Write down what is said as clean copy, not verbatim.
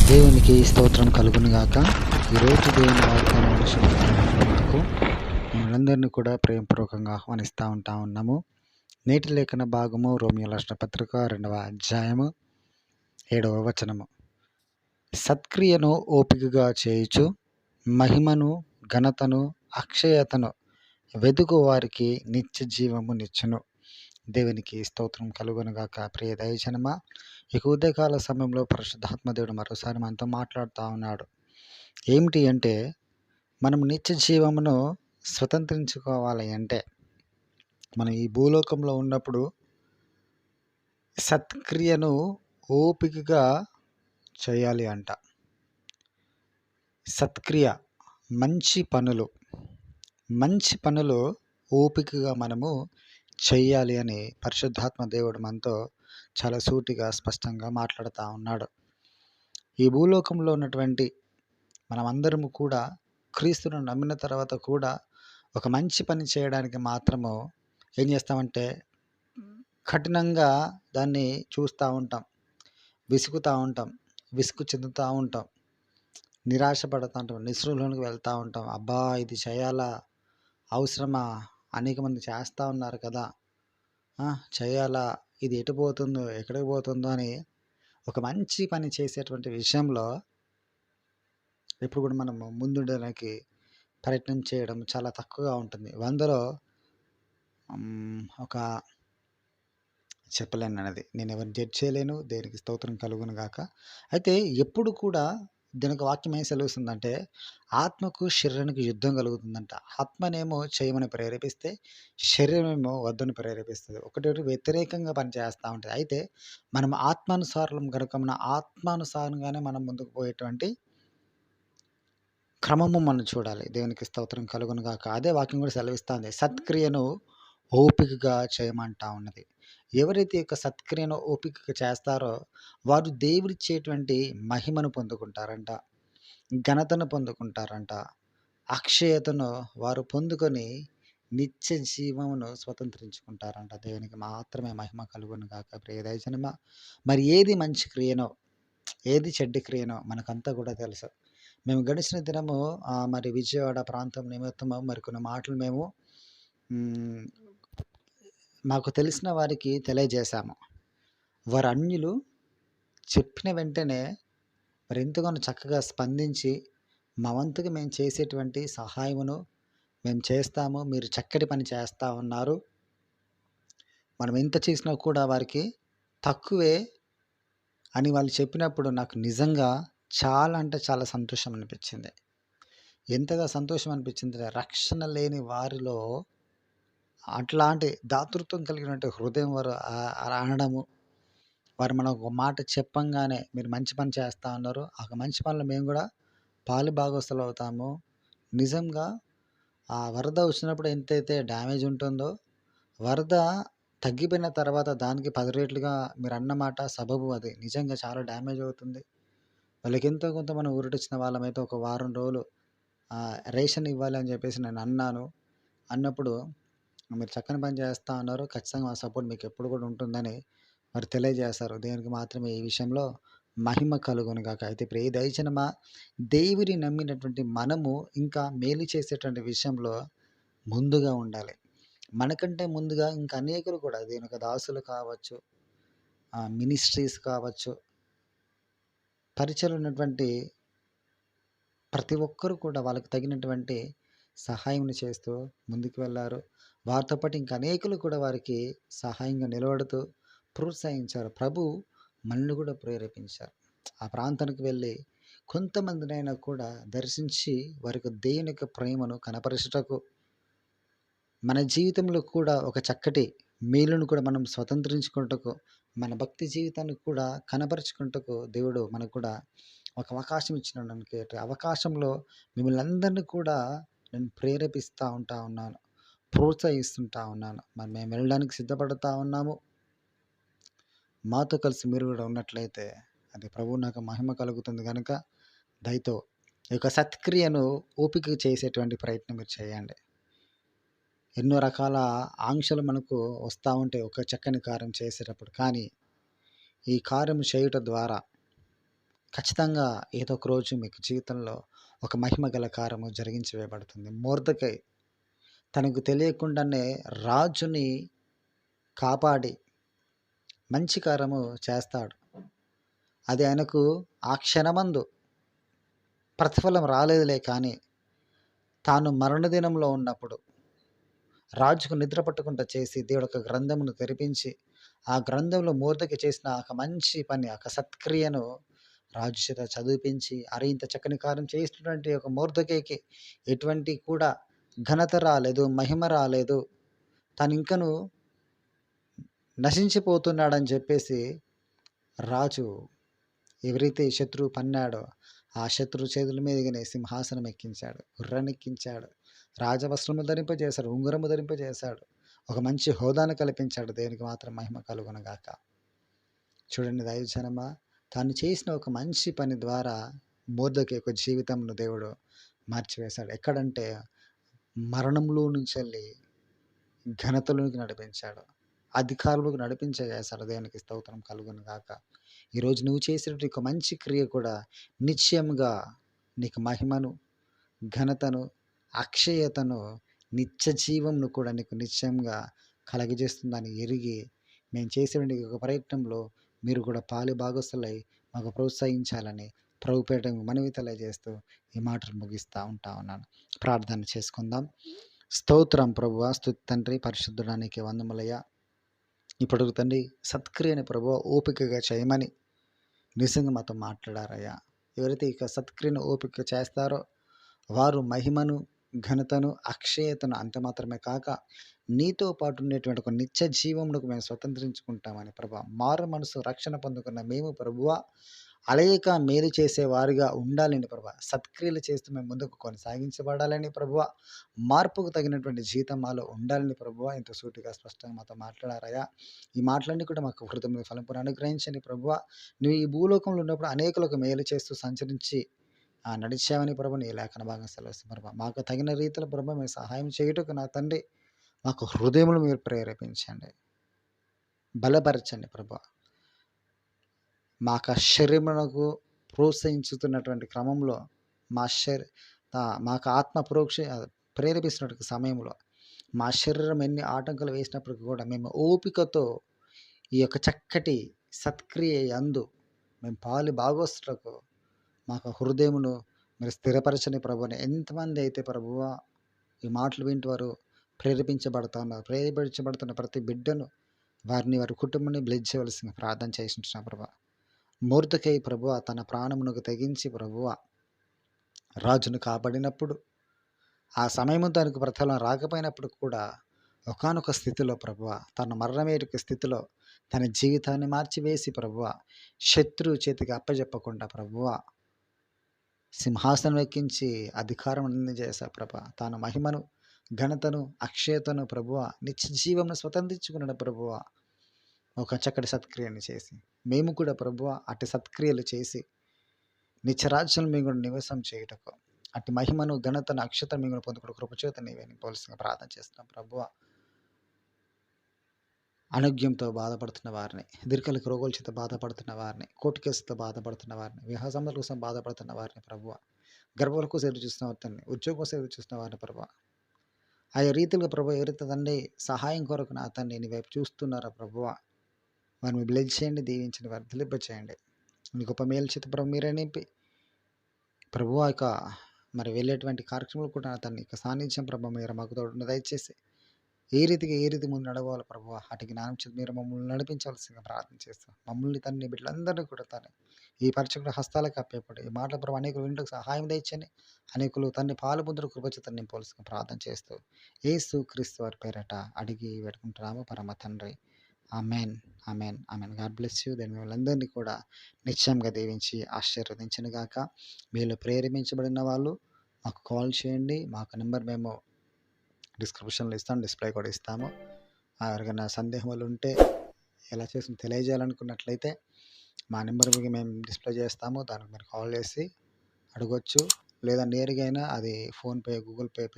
దేవునికి స్తోత్రం కలుగునుగాక. ఈరోజు దేవుని వాగ్దానం నాకు మిమ్మల్ందరినీ కూడా ప్రేమపూర్వకంగా ఆహ్వానిస్తూ ఉన్నాము. నేటి లేఖన భాగము రోమియోల రాసిన పత్రిక 2వ అధ్యాయము 7వ వచనము. సత్క్రియను ఓపికగా చేయుచు మహిమను, ఘనతను, అక్షయతను వెదుకు వారికి నిత్య జీవము నిచ్చును. దేవునికి స్తోత్రం కలుగునుగాక. ప్రియ దైవజనమా, ఇక ఉదయకాల సమయంలో పరిశుద్ధాత్మ దేవుడు మరోసారి మనతో మాట్లాడుతూ ఉన్నాడు. ఏమిటి అంటే, మనం నిత్య జీవమును స్వతంత్రించుకోవాలి అంటే మనం ఈ భూలోకంలో ఉన్నప్పుడు సత్క్రియను ఓపికగా చేయాలి అంట. సత్క్రియ మంచి పనులు ఓపికగా మనము చెయ్యాలి అని పరిశుద్ధాత్మ దేవుడు మనతో చాలా సూటిగా స్పష్టంగా మాట్లాడుతూ ఉన్నాడు. ఈ భూలోకంలో ఉన్నటువంటి మనమందరము కూడా క్రీస్తును నమ్మిన తర్వాత కూడా ఒక మంచి పని చేయడానికి మాత్రము ఏం చేస్తామంటే కఠినంగా దాన్ని చూస్తూ ఉంటాం, విసుగు చెందుతూ ఉంటాం, నిరాశపడుతూ ఉంటాం, నిస్పృహలోనికి వెళ్తూ ఉంటాం. అబ్బా, ఇది చేయాలా, అవసరమా, అనేక మంది చేస్తూ ఉన్నారు కదా, చేయాలా, ఇది ఎటు పోతుందో ఎక్కడికి పోతుందో అని ఒక మంచి పని చేసేటువంటి విషయంలో ఎప్పుడు కూడా మనము ముందుండడానికి ప్రయత్నం చేయడం చాలా తక్కువగా ఉంటుంది. 100లో ఒక చెప్పలేను అన్నది. నేను ఎవరిని జడ్జ్ చేయలేను. దేనికి స్తోత్రం కలుగును గాక. అయితే ఎప్పుడు కూడా దీనికి వాక్యం ఏం సెలవుస్తుందంటే, ఆత్మకు శరీరానికి యుద్ధం కలుగుతుందంట. ఆత్మనేమో చేయమని ప్రేరేపిస్తే, శరీరమేమో వద్దని ప్రేరేపిస్తుంది. ఒకటి వ్యతిరేకంగా పనిచేస్తూ ఉంటుంది. అయితే మనం ఆత్మానుసారం కనుక మన ఆత్మానుసారంగానే మనం ముందుకు పోయేటువంటి క్రమము మనం చూడాలి. దేవునికి స్తోత్రం కలుగును గాక. అదే వాక్యం కూడా సెలవిస్తుంది. సత్క్రియను ఓపికగా చేయమంటా ఉన్నది. ఎవరైతే యొక్క సత్క్రియను ఓపికగా చేస్తారో వారు దేవుడిచ్చేటువంటి మహిమను పొందుకుంటారంట, ఘనతను పొందుకుంటారంట, అక్షయతను వారు పొందుకొని నిత్య జీవమును స్వతంత్రించుకుంటారంట. దేవునికి మాత్రమే మహిమ కలుగును గాక. ప్రియ దైవజనమా, మరి ఏది మంచి క్రియనో ఏది చెడ్డ క్రియనో మనకంతా కూడా తెలుసు. మేము గడిచిన దినము మరి విజయవాడ ప్రాంతం నిమిత్తము మరికొన్ని మాటలు మేము మాకు తెలిసిన వారికి తెలియజేశాము. వారు అన్యులు చెప్పిన వెంటనే మరి ఎంతగానో చక్కగా స్పందించి మా వంతుగా మేము చేసేటువంటి సహాయమును మేము చేస్తాము, మీరు చక్కటి పని చేస్తూ ఉన్నారు, మనం ఎంత చేసినా కూడా వారికి తక్కువే అని వాళ్ళు చెప్పినప్పుడు నాకు నిజంగా చాలా అంటే చాలా సంతోషం అనిపించింది. ఎంతగా సంతోషం అనిపించింది, రక్షణ లేని వారిలో అట్లాంటి దాతృత్వం కలిగినటువంటి హృదయం వారు అనడము, వారు మనం ఒక మాట చెప్పంగానే మీరు మంచి పని చేస్తూ ఉన్నారు, ఆ మంచి పనులు మేము కూడా పాలు భాగస్తులు అవుతాము. నిజంగా ఆ వరద వచ్చినప్పుడు ఎంతైతే డ్యామేజ్ ఉంటుందో, వరద తగ్గిపోయిన తర్వాత దానికి 10 రెట్లుగా మీరు అన్నమాట సబబు అది నిజంగా చాలా డ్యామేజ్ అవుతుంది. వాళ్ళకి ఎంతో కొంత మనం ఊరటిచ్చిన వాళ్ళమైతే ఒక వారం రోజులు రేషన్ ఇవ్వాలి అని చెప్పేసి నేను అన్నప్పుడు మీరు చక్కని పని చేస్తూ ఉన్నారు, ఖచ్చితంగా మా సపోర్ట్ మీకు ఎప్పుడు కూడా ఉంటుందని మరి తెలియజేస్తారు. దేనికి మాత్రమే ఈ విషయంలో మహిమ కలుగును గాక. అయితే ప్రియ దైవజనమా, దేవుని నమ్మినటువంటి మనము ఇంకా మేలు చేసేటువంటి విషయంలో ముందుగా ఉండాలి. మనకంటే ముందుగా ఇంకా అనేకులు కూడా దీనికి దాసులు కావచ్చు, మినిస్ట్రీస్ కావచ్చు, పరిచయం ఉన్నటువంటి ప్రతి ఒక్కరు కూడా వాళ్ళకి తగినటువంటి సహాయం చేస్తూ ముందుకు వెళ్ళారు. వారితో పాటు ఇంకా అనేకులు కూడా వారికి సహాయంగా నిలబడుతూ ప్రోత్సహించారు. ప్రభు మనల్ని కూడా ప్రేరేపించారు. ఆ ప్రాంతానికి వెళ్ళి కొంతమందినైనా కూడా దర్శించి వారికి దేవుని యొక్క ప్రేమను కనపరచుటకు, మన జీవితంలో కూడా ఒక చక్కటి మేలును కూడా మనం స్వతంత్రించుకుంటకు, మన భక్తి జీవితాన్ని కూడా కనపరుచుకుంటకు దేవుడు మనకు కూడా ఒక అవకాశం ఇచ్చినానికి అవకాశంలో మిమ్మల్ని అందరినీ కూడా నేను ప్రేరేపిస్తూ ఉన్నాను, ప్రోత్సహిస్తుంటా ఉన్నాను. మరి మేము వెళ్ళడానికి సిద్ధపడుతూ ఉన్నాము. మాతో కలిసి మీరు కూడా ఉన్నట్లయితే అది ప్రభువు నాకు మహిమ కలుగుతుంది కనుక దయతో ఈ యొక్క సత్క్రియను ఓపిక చేసేటువంటి ప్రయత్నం మీరు చేయండి. ఎన్నో రకాల ఆంక్షలు మనకు వస్తూ ఉంటాయి ఒక చక్కని కార్యం చేసేటప్పుడు. కానీ ఈ కార్యం చేయుట ద్వారా ఖచ్చితంగా ఏదో ఒక రోజు మీకు జీవితంలో ఒక మహిమ గల కార్యము జరిగించి వేయబడుతుంది. మొర్దెకై తనకు తెలియకుండానే రాజుని కాపాడి మంచి కార్యము చేస్తాడు. అది ఆయనకు ఆ క్షణమందు ప్రతిఫలం రాలేదులే కానీ, తాను మరణదినంలో ఉన్నప్పుడు రాజుకు నిద్ర పట్టకుండా చేసి దేవుడు ఒక గ్రంథమును తెరిపించి, ఆ గ్రంథంలో మొర్దెకై చేసిన ఒక మంచి పని, ఒక సత్క్రియను రాజు చేత చదివిపించి, అరే! ఇంత చక్కని కార్యం చేసినటువంటి ఒక మొర్దెకైకి ఎటువంటి కూడా ఘనత రాలేదు, మహిమ రాలేదు. తనింకను నశించిపోతున్నాడని చెప్పేసి రాజు ఎవరైతే శత్రువు పన్నాడో, ఆ శత్రువు చేతుల మీదుగానే సింహాసనం ఎక్కించాడు, గుర్రాన్నెక్కించాడు, రాజవస్త్రము ధరింపజేశాడు, ఉంగరము ధరింపజేశాడు. ఒక మంచి హోదాను కల్పించాడు. దేవునికి మాత్రం మహిమ కలుగునుగాక. చూడండి దైవజనమా, తాను చేసిన ఒక మంచి పని ద్వారా మొర్దెకై యొక్క జీవితంను దేవుడు మార్చివేశాడు. ఎక్కడంటే మరణంలో నుంచెళ్ళి ఘనతలోనికి నడిపించాడు. అధికారంలోకి నడిపించేసాడు. దేవునికి స్తోత్రం కలుగునుగాక. ఈరోజు నువ్వు చేసినటువంటి ఒక మంచి క్రియ కూడా నిశ్చయముగా నీకు మహిమను, ఘనతను, అక్షయతను, నిత్య జీవంను కూడా నీకు నిశ్చయంగా కలగజేస్తుందని ఎరిగి, మేము చేసేటువంటి ఒక ప్రయత్నంలో మీరు కూడా పాలు భాగస్తులై మాకు ప్రోత్సహించాలని ప్రభుపేట మనవి తెలియజేస్తూ ఈ మాటలు ముగిస్తూ ఉన్నాను. ప్రార్థన చేసుకుందాం. స్తోత్రం ప్రభువా, స్తుతి తండ్రి, పరిశుద్ధుడానికి వందములయ్యా. ఇప్పుడు తండ్రి సత్క్రియని ప్రభువా ఓపికగా చేయమని నిజంగా మాతో మాట్లాడారయ్యా. ఎవరైతే ఇక సత్క్రియను ఓపిక చేస్తారో వారు మహిమను, ఘనతను, అక్షయతను అంత మాత్రమే కాక నీతో పాటు ఉండేటువంటి ఒక నిత్య జీవమునకు మేము స్వతంత్రించుకుంటామని ప్రభా. మారు మనసు రక్షణ పొందుకున్న మేము ప్రభువా అలయక మేలు చేసేవారిగా ఉండాలని ప్రభా. సత్క్రియలు చేస్తూ మేము ముందుకు కొనసాగించబడాలని ప్రభువా. మార్పుకు తగినటువంటి జీవితం మాలో ఉండాలని ప్రభువా. ఎంతో సూటిగా స్పష్టంగా మాతో మాట్లాడారయ్యా. ఈ మాటలన్నీ కూడా మాకు హృదయంలో ఫలింపును అనుగ్రహించండి ప్రభువా. నువ్వు ఈ భూలోకంలో ఉన్నప్పుడు అనేకులకు మేలు చేస్తూ సంచరించి నడిచామని ప్రభు నీ లేఖన భాగం సెలవిస్తుంది ప్రభా. మాకు తగిన రీతిలో ప్రభు మీరు సహాయం చేయుటకు నా తండ్రి మాకు హృదయములు మీరు ప్రేరేపించండి, బలపరచండి ప్రభా. మాకు శరీరమునకు ప్రోత్సహించుతున్నటువంటి క్రమంలో మాకు ఆత్మ ప్రేరేపిస్తున్నటువంటి సమయంలో మా శరీరం ఎన్ని ఆటంకాలు వేసినప్పటికీ కూడా మేము ఓపికతో ఈ యొక్క చక్కటి సత్క్రియ యందు మేము పాలు భాగస్తులకు మాకు హృదయమును మీరు స్థిరపరచని ప్రభుని. ఎంతమంది అయితే ప్రభువా ఈ మాటలు వింటూ ప్రేరేపించబడుతున్న ప్రతి బిడ్డను వారిని వారి కుటుంబాన్ని బ్లెస్ చేయవలసిన ప్రార్థన చేసిన ప్రభా. మొర్దెకై ప్రభువా తన ప్రాణమునకు తెగించి ప్రభువా రాజును కాపాడినప్పుడు ఆ సమయము దానికి ప్రతిఫలం రాకపోయినప్పుడు కూడా ఒకానొక స్థితిలో ప్రభువా తన మరణమేరుక స్థితిలో తన జీవితాన్ని మార్చివేసి ప్రభువా శత్రువు చేతికి అప్పజెప్పకుండా ప్రభువా సింహాసనం ఎక్కించి అధికారం అందజేశారు ప్రభా. తాను మహిమను, ఘనతను, అక్షయతను ప్రభువా నిత్య జీవంను స్వతంత్రించుకున్నాడు ప్రభువా. ఒక చక్కటి సత్క్రియను చేసి మేము కూడా ప్రభువా అటు సత్క్రియలు చేసి నిత్యరాజ్యం మేము కూడా నివాసం చేయుటకు అటు మహిమను, ఘనతను, అక్షతను మేము పొందుకుని కృపచేత నీవేని పోల్సిన ప్రార్థన చేస్తున్నాం ప్రభువా. అనారోగ్యంతో బాధపడుతున్న వారిని, దీర్ఘకాలిక రోగాల చేత బాధపడుతున్న వారిని, కోర్టు కేసుతో బాధపడుతున్న వారిని, వివాహ సంబంధాల కోసం బాధపడుతున్న వారిని ప్రభువా, గర్భాల కోసం ఎదురు చూస్తున్న వారిని, ఉద్యోగం కోసం ఎదురు చూస్తున్న వారిని ప్రభువా, ఆయా రీతిలో ప్రభు ఎవరైతే తండ్రి సహాయం కొరకు నా తండ్రి నీ వైపు చూస్తున్నారో ప్రభువా వారిని బ్లెస్ చేయండి, దీవించండి, వారిని తెలిప చేయండి. మీ గొప్ప మేలు చేత ప్రభు మీరే నింపి ప్రభువా ఇక మరి వెళ్ళేటువంటి కార్యక్రమాలు కూడా తన ఇక సాన్నిధ్యం ప్రభు మీరు మాకు తోడు దయచేసి ఏ రీతి ముందు నడవాలి ప్రభువా అటు జ్ఞానం చేత మీరు మమ్మల్ని నడిపించాల్సిందిగా ప్రార్థన చేస్తాం. మమ్మల్ని తన్ని బిడ్డలందరినీ కూడా తను ఈ పరిచయ హస్తాలకు అప్పేపడి ఈ మాటల ప్రభు అనేకులు వింటకు సహాయం తెచ్చని అనేకులు తన్ని పాలు పొందుడు కృపచేత నింపాల్సిన ప్రార్థన చేస్తూ యేసు క్రీస్తు వారి పేరట అడిగి పెట్టుకుంటున్నాము పరమ తండ్రి. Amen, amen, amen. God bless you. దాని వాళ్ళందరినీ కూడా నిశ్చయంగా దీవించి ఆశీర్వదించను గాక. వీళ్ళు ప్రేరేపించబడిన వాళ్ళు మాకు కాల్ చేయండి. మాకు నెంబర్ మేము డిస్క్రిప్షన్లో ఇస్తాము, డిస్ప్లే కూడా ఇస్తాము. ఎవరికైనా సందేహాలు ఉంటే ఎలా చేసి తెలియజేయాలనుకున్నట్లయితే మా నెంబర్కి మేము డిస్ప్లే చేస్తాము. దానికి మీరు కాల్ చేసి అడగొచ్చు, లేదా నేరుగా అయినా అది ఫోన్పే, గూగుల్ పే